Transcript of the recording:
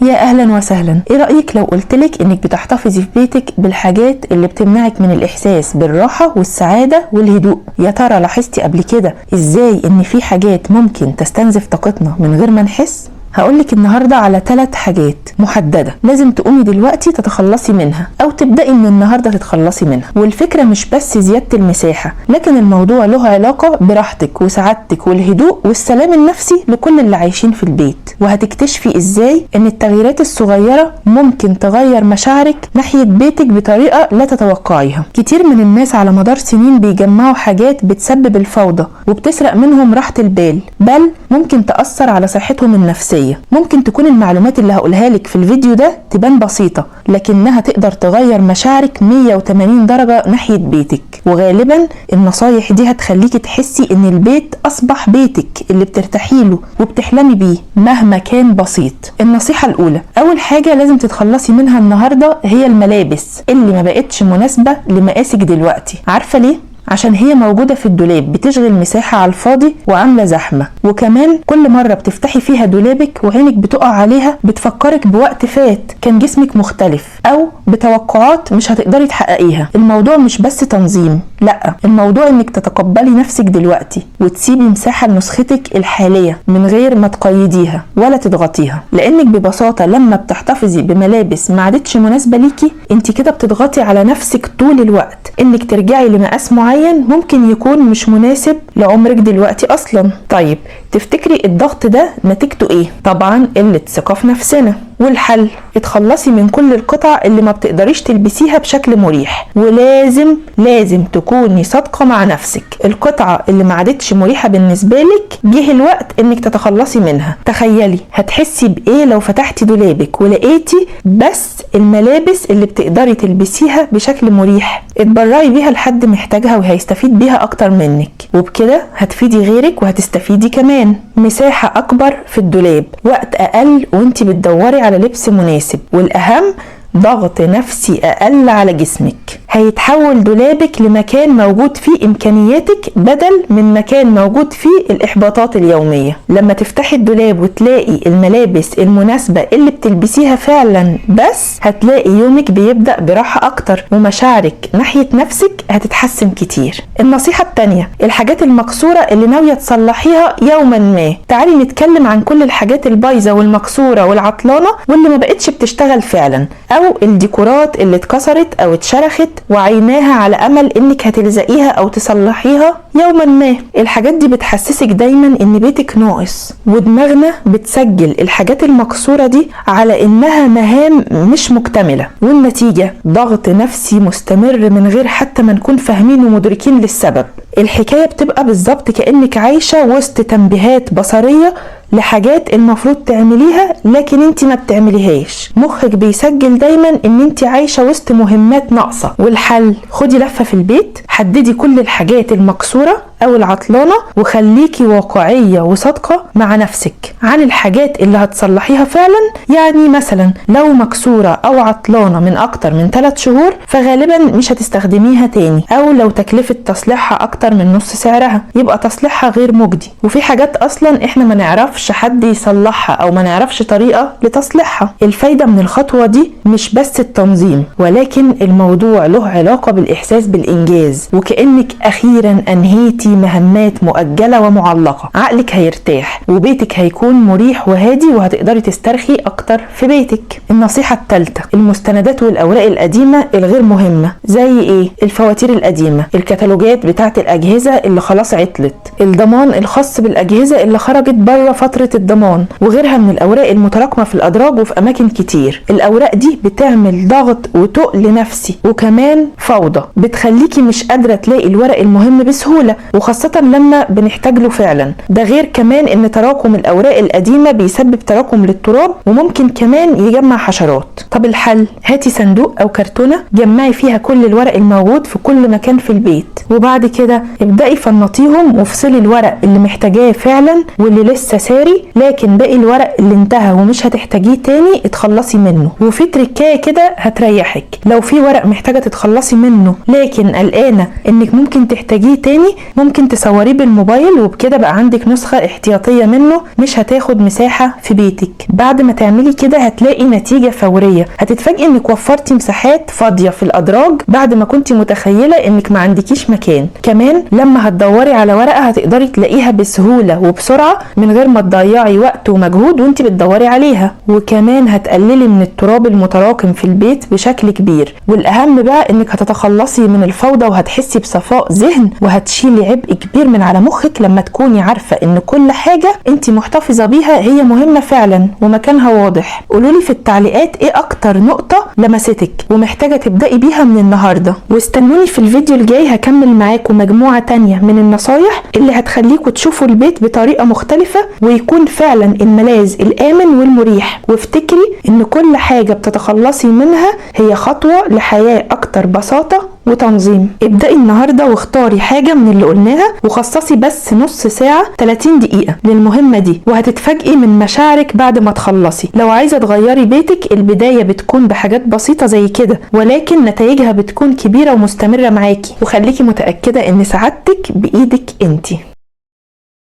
يا اهلا وسهلا. ايه رأيك لو قلتلك انك بتحتفظي في بيتك بالحاجات اللي بتمنعك من الاحساس بالراحة والسعادة والهدوء؟ يا ترى لاحظتي قبل كده ازاي ان في حاجات ممكن تستنزف طاقتنا من غير ما نحس؟ هقولك النهاردة على 3 حاجات محددة لازم تقومي دلوقتي تتخلصي منها او تبدأي من النهاردة تتخلصي منها. والفكرة مش بس زيادة المساحة، لكن الموضوع له علاقة براحتك وسعادتك والهدوء والسلام النفسي لكل اللي عايشين في البيت. وهتكتشفي ازاي ان التغييرات الصغيرة ممكن تغير مشاعرك ناحية بيتك بطريقة لا تتوقعيها. كتير من الناس على مدار سنين بيجمعوا حاجات بتسبب الفوضى وبتسرق منهم راحة البال، بل ممكن تأثر على صحتهم النفسية. ممكن تكون المعلومات اللي هقولها لك في الفيديو ده تبان بسيطة، لكنها تقدر تغير مشاعرك 180 درجة ناحية بيتك. وغالبا النصايح دي هتخليكي تحسي ان البيت اصبح بيتك اللي بترتاحي له وبتحلمي بيه مهما كان بسيط. النصيحة الاولى، اول حاجة لازم تتخلصي منها النهاردة هي الملابس اللي ما بقتش مناسبة لمقاسك دلوقتي. عارفة ليه؟ عشان هي موجودة في الدولاب بتشغل مساحة على الفاضي وعاملة زحمة، وكمان كل مرة بتفتحي فيها دولابك وعينك بتقع عليها بتفكرك بوقت فات كان جسمك مختلف، او بتوقعات مش هتقدري تحققيها. الموضوع مش بس تنظيم، لا، الموضوع انك تتقبلي نفسك دلوقتي وتسيبي مساحة لنسختك الحالية من غير ما تقيديها ولا تضغطيها. لانك ببساطة لما بتحتفظي بملابس ما عادتش مناسبة ليكي، انت كده بتضغطي على نفسك طول الوقت انك ترجعي لمقاس معين ممكن يكون مش مناسب لعمرك دلوقتي اصلا. طيب تفتكري الضغط ده نتيجته ايه؟ طبعا قلة ثقة في نفسنا. والحل، اتخلصي من كل القطع اللي ما بتقدريش تلبسيها بشكل مريح، ولازم تكوني صادقة مع نفسك. القطعة اللي ما عادتش مريحة بالنسبة لك جه الوقت انك تتخلصي منها. تخيلي هتحسي بايه لو فتحتي دولابك ولقيتي بس الملابس اللي بتقدري تلبسيها بشكل مريح. اتبرعي بيها لحد محتاجها وهيستفيد بيها اكتر منك، وبكده هتفيدي غيرك وهتستفيدي كمان. مساحة اكبر في الدولاب، وقت اقل وانتي بتدوري على لبس مناسب، والاهم ضغط نفسي اقل على جسمك. هيتحول دولابك لمكان موجود فيه امكانياتك بدل من مكان موجود فيه الاحباطات اليومية. لما تفتحي الدولاب وتلاقي الملابس المناسبة اللي بتلبسيها فعلا، بس هتلاقي يومك بيبدأ براحة اكتر، ومشاعرك ناحية نفسك هتتحسن كتير. النصيحة التانية، الحاجات المكسورة اللي ناوية تصلحيها يوما ما. تعالي نتكلم عن كل الحاجات البايظة والمكسورة والعطلانة واللي ما بقتش بتشتغل فعلا، او الديكورات اللي اتكسرت او اتشرخت وعيناها على امل انك هتلزقيها او تصلحيها يوما ما. الحاجات دي بتحسسك دايما ان بيتك ناقص، ودماغنا بتسجل الحاجات المكسورة دي على انها مهام مش مكتملة، والنتيجة ضغط نفسي مستمر من غير حتى ما نكون فاهمين ومدركين للسبب. الحكاية بتبقى بالظبط كأنك عايشة وسط تنبيهات بصرية لحاجات المفروض تعمليها لكن انت ما بتعمليهاش. مخك بيسجل دايما ان انت عايشة وسط مهمات ناقصة. والحل، خدي لفة في البيت، حددي كل الحاجات المكسورة او العطلانة، وخليكي واقعية وصادقة مع نفسك عن الحاجات اللي هتصلحيها فعلا. يعني مثلا لو مكسورة او عطلانة من اكتر من 3 شهور فغالبا مش هتستخدميها تاني، او لو تكلفة تصليحها اكتر من نص سعرها يبقى تصليحها غير مجدي. وفي حاجات اصلا احنا ما نعرفش حد يصلحها او ما نعرفش طريقة لتصليحها. الفايدة من الخطوة دي مش بس التنظيم، ولكن الموضوع له علاقة بالاحساس بالانجاز، وكأنك اخيرا انهيتي مهمات مؤجلة ومعلقة. عقلك هيرتاح وبيتك هيكون مريح وهادي، وهتقدري تسترخي اكتر في بيتك. النصيحة الثالثة، المستندات والاوراق القديمة الغير مهمة. زي ايه؟ الفواتير القديمة، الكتالوجات بتاعت الاجهزة اللي خلاص عطلت، الضمان الخاص بالاجهزة اللي خرجت بره فترة الضمان، وغيرها من الاوراق المتراكمة في الادراج وفي اماكن كتير. الاوراق دي بتعمل ضغط وتقل نفسي وكمان فوضى، بتخليكي مش قادرة تلاقي الورق المهم بسهولة، وخاصة لما بنحتاج له فعلا. ده غير كمان ان تراكم الاوراق القديمة بيسبب تراكم للتراب، وممكن كمان يجمع حشرات. طب الحل، هاتي صندوق او كرتونة جمعي فيها كل الورق الموجود في كل مكان في البيت، وبعد كده ابدأي فنطيهم وافصلي الورق اللي محتاجاه فعلا واللي لسه ساري، لكن باقي الورق اللي انتهى ومش هتحتاجيه تاني اتخلصي تتخلصي منه. وفي تركايه كده هتريحك، لو في ورق محتاجه تتخلصي منه لكن قلقانه انك ممكن تحتاجيه تاني، ممكن تصوريه بالموبايل، وبكده بقى عندك نسخه احتياطيه منه مش هتاخد مساحه في بيتك. بعد ما تعملي كده هتلاقي نتيجه فوريه، هتتفاجئي انك وفرتي مساحات فاضيه في الادراج بعد ما كنتي متخيله انك ما عندكيش مكان. كمان لما هتدوري على ورقه هتقدري تلاقيها بسهوله وبسرعه من غير ما تضيعي وقت ومجهود وانت بتدوري عليها. وكمان هتقللي من التراب المتراكم في البيت بشكل كبير. والاهم بقى انك هتتخلصي من الفوضى وهتحسي بصفاء ذهن، وهتشيلي عبء كبير من على مخك لما تكوني عارفه ان كل حاجه انت محتفظه بيها هي مهمه فعلا ومكانها واضح. قولولي في التعليقات ايه اكتر نقطه لمستك ومحتاجه تبدأي بيها من النهارده، واستنوني في الفيديو الجاي هكمل معاكم مجموعه تانية من النصايح اللي هتخليكم تشوفوا البيت بطريقه مختلفه ويكون فعلا الملاذ الآمن والمريح. وافتكري ان كل حاجه بتتخلصي منها هي خطوه لحياه اكتر بساطه وتنظيم. ابدأي النهارده واختاري حاجه من اللي قلناها وخصصي بس نص ساعه 30 دقيقه للمهمه دي، وهتتفاجئي من مشاعرك بعد ما تخلصي. لو عايزه تغيري بيتك البدايه بتكون بحاجات بسيطه زي كده، ولكن نتائجها بتكون كبيره ومستمره معاكي. وخليكي متاكده ان سعادتك بايدك انتي.